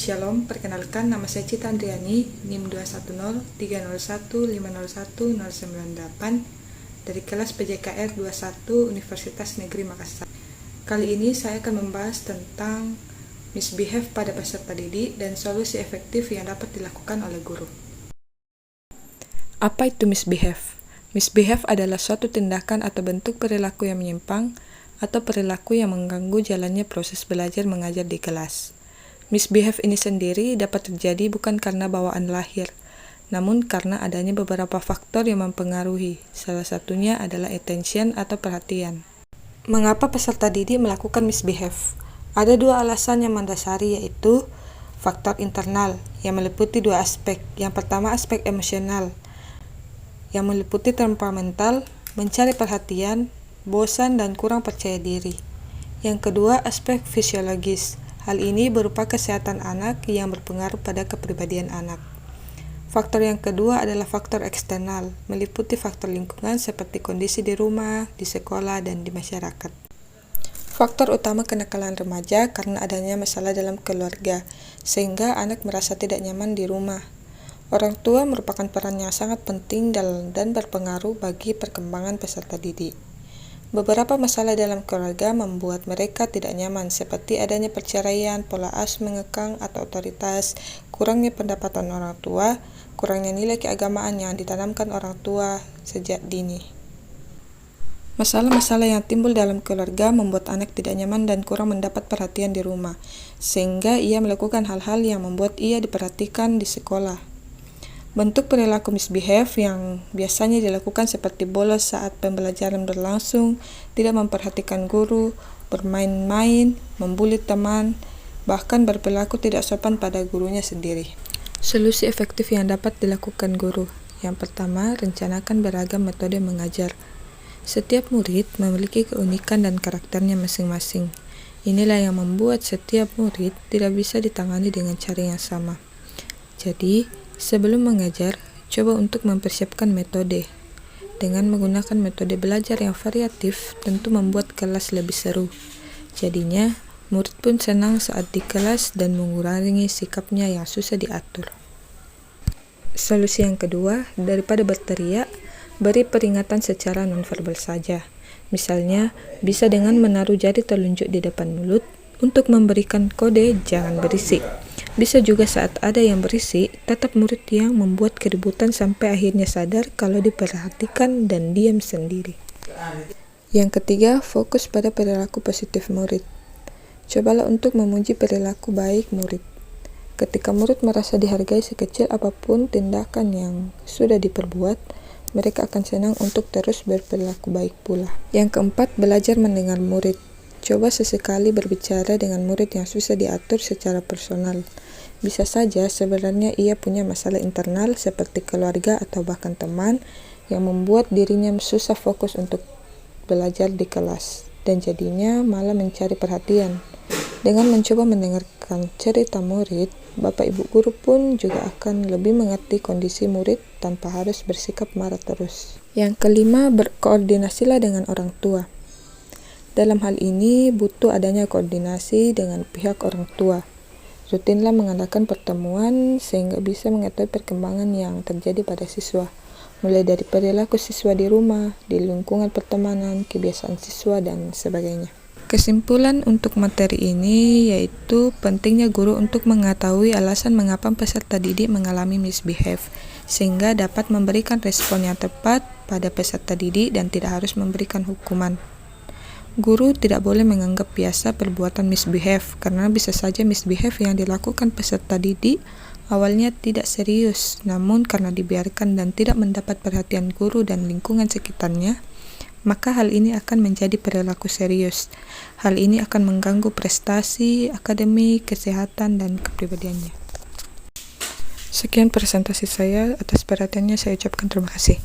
Shalom, perkenalkan nama saya Cita Andriani, NIM 210-301-501-098 dari kelas PJKR 21 Universitas Negeri Makassar. Kali ini saya akan membahas tentang misbehave pada peserta didik dan solusi efektif yang dapat dilakukan oleh guru. Apa itu misbehave? Misbehave adalah suatu tindakan atau bentuk perilaku yang menyimpang atau perilaku yang mengganggu jalannya proses belajar mengajar di kelas. Misbehave ini sendiri dapat terjadi bukan karena bawaan lahir, namun karena adanya beberapa faktor yang mempengaruhi. Salah satunya adalah attention atau perhatian. Mengapa peserta didik melakukan misbehave? Ada dua alasan yang mendasari, yaitu faktor internal yang meliputi dua aspek. Yang pertama, aspek emosional yang meliputi temperamental, mencari perhatian, bosan, dan kurang percaya diri. Yang kedua, aspek fisiologis. Hal ini berupa kesehatan anak yang berpengaruh pada kepribadian anak. Faktor yang kedua adalah faktor eksternal, meliputi faktor lingkungan seperti kondisi di rumah, di sekolah, dan di masyarakat. Faktor utama kenakalan remaja karena adanya masalah dalam keluarga, sehingga anak merasa tidak nyaman di rumah. Orang tua merupakan peran yang sangat penting dan berpengaruh bagi perkembangan peserta didik. Beberapa masalah dalam keluarga membuat mereka tidak nyaman, seperti adanya perceraian, pola asuh mengekang atau otoritas, kurangnya pendapatan orang tua, kurangnya nilai keagamaan yang ditanamkan orang tua sejak dini. Masalah-masalah yang timbul dalam keluarga membuat anak tidak nyaman dan kurang mendapat perhatian di rumah, sehingga ia melakukan hal-hal yang membuat ia diperhatikan di sekolah. Bentuk perilaku misbehave yang biasanya dilakukan seperti bolos saat pembelajaran berlangsung, tidak memperhatikan guru, bermain-main, membuli teman, bahkan berperilaku tidak sopan pada gurunya sendiri. Solusi efektif yang dapat dilakukan guru. Yang pertama, rencanakan beragam metode mengajar. Setiap murid memiliki keunikan dan karakternya masing-masing. Inilah yang membuat setiap murid tidak bisa ditangani dengan cara yang sama. Jadi, sebelum mengajar, coba untuk mempersiapkan metode. Dengan menggunakan metode belajar yang variatif, tentu membuat kelas lebih seru. Jadinya, murid pun senang saat di kelas dan mengurangi sikapnya yang susah diatur. Solusi yang kedua, daripada berteriak, beri peringatan secara nonverbal saja. Misalnya, bisa dengan menaruh jari telunjuk di depan mulut untuk memberikan kode jangan berisik. Bisa juga saat ada yang berisik, tetap murid yang membuat keributan sampai akhirnya sadar kalau diperhatikan dan diam sendiri. Yang ketiga, fokus pada perilaku positif murid. Cobalah untuk memuji perilaku baik murid. Ketika murid merasa dihargai sekecil apapun tindakan yang sudah diperbuat, mereka akan senang untuk terus berperilaku baik pula. Yang keempat, belajar mendengar murid. Coba sesekali berbicara dengan murid yang susah diatur secara personal. Bisa saja sebenarnya ia punya masalah internal seperti keluarga atau bahkan teman yang membuat dirinya susah fokus untuk belajar di kelas dan jadinya malah mencari perhatian. Dengan mencoba mendengarkan cerita murid, Bapak Ibu guru pun juga akan lebih mengerti kondisi murid tanpa harus bersikap marah terus. Yang kelima, berkoordinasilah dengan orang tua. Dalam hal ini butuh adanya koordinasi dengan pihak orang tua. Rutinlah mengadakan pertemuan sehingga bisa mengetahui perkembangan yang terjadi pada siswa, mulai dari perilaku siswa di rumah, di lingkungan pertemanan, kebiasaan siswa, dan sebagainya. Kesimpulan untuk materi ini yaitu pentingnya guru untuk mengetahui alasan mengapa peserta didik mengalami misbehave, sehingga dapat memberikan respon yang tepat pada peserta didik dan tidak harus memberikan hukuman. Guru tidak boleh menganggap biasa perbuatan misbehave, karena bisa saja misbehave yang dilakukan peserta didik awalnya tidak serius, namun karena dibiarkan dan tidak mendapat perhatian guru dan lingkungan sekitarnya, maka hal ini akan menjadi perilaku serius. Hal ini akan mengganggu prestasi, akademik, kesehatan, dan kepribadiannya. Sekian presentasi saya, atas perhatiannya saya ucapkan terima kasih.